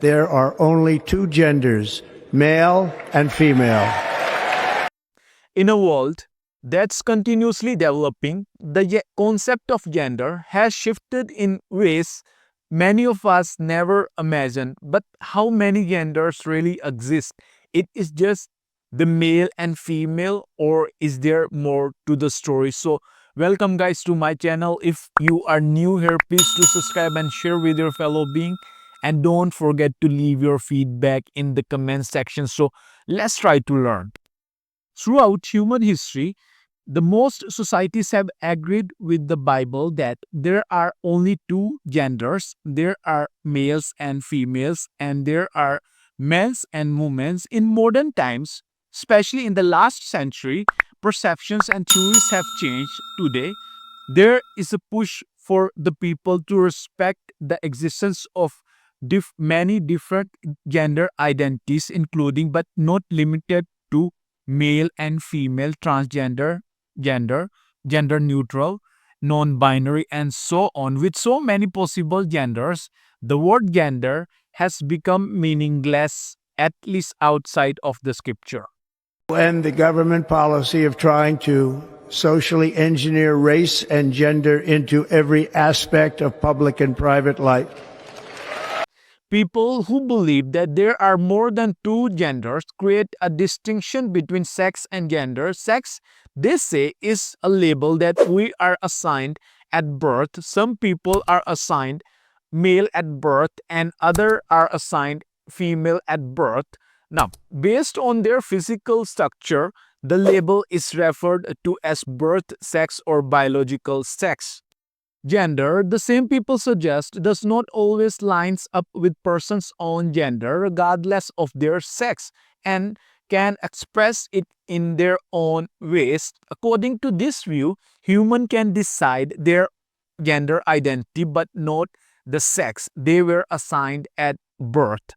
There are only two genders, male and female. In a world that's continuously developing, the concept of gender has shifted in ways many of us never imagined. But how many genders really exist? It is just the male and female, or is there more to the story? So, welcome guys to my channel. If you are new here, please do subscribe and share with your fellow being. And don't forget to leave your feedback in the comment section. So, let's try to learn. Throughout human history, the most societies have agreed with the Bible that there are only two genders. There are males and females, and there are men's and women's. In modern times, especially in the last century, perceptions and theories have changed. Today, there is a push for the people to respect the existence of many different gender identities, including but not limited to male and female, transgender, gender neutral, non binary, and so on. With so many possible genders, the word gender has become meaningless, at least outside of the scripture. And the government policy of trying to socially engineer race and gender into every aspect of public and private life. People who believe that there are more than two genders create a distinction between sex and gender. Sex, they say, is a label that we are assigned at birth. Some people are assigned male at birth and other are assigned female at birth. Now, based on their physical structure, the label is referred to as birth sex or biological sex. Gender, the same people suggest, does not always lines up with person's own gender regardless of their sex and can express it in their own ways. According to this view, human can decide their gender identity but not the sex they were assigned at birth.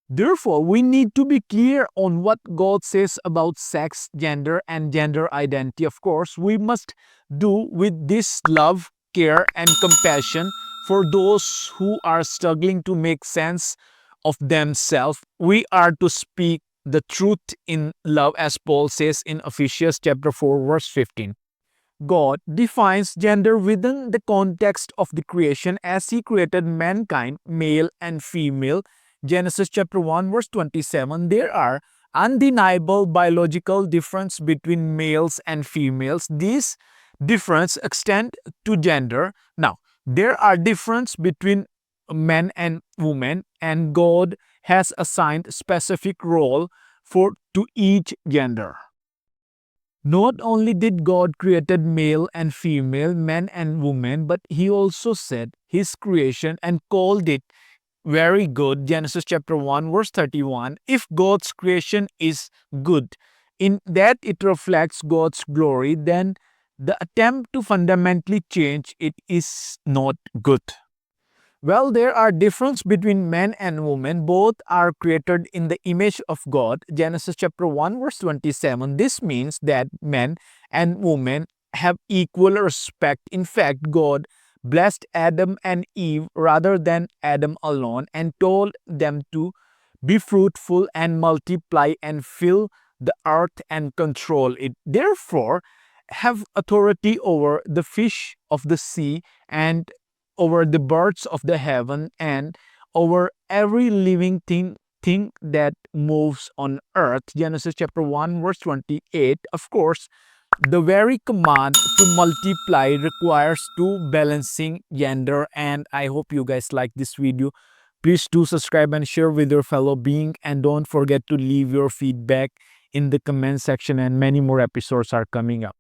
Therefore, we need to be clear on what God says about sex, gender, and gender identity. Of course, we must do with this love, care, and compassion for those who are struggling to make sense of themselves. We are to speak the truth in love, as Paul says in Ephesians chapter 4, verse 15. God defines gender within the context of the creation as He created mankind, male and female. Genesis chapter 1, verse 27. There are undeniable biological difference between males and females. These difference extend to gender. Now, there are difference between men and women, and God has assigned specific role to each gender. Not only did God created male and female, men and women, but He also said His creation and called it very good. Genesis chapter 1, verse 31. If God's creation is good, in that it reflects God's glory, then the attempt to fundamentally change it is not good. Well, there are differences between men and women. Both are created in the image of God. Genesis chapter 1, verse 27. This means that men and women have equal respect. In fact, God blessed Adam and Eve rather than Adam alone and told them to be fruitful and multiply and fill the earth and control it. Therefore, have authority over the fish of the sea and over the birds of the heaven and over every living thing that moves on earth. Genesis chapter 1, verse 28. Of course, the very command to multiply requires two balancing gender, and I hope you guys like this video. Please do subscribe and share with your fellow being, and don't forget to leave your feedback in the comment section, and many more episodes are coming up.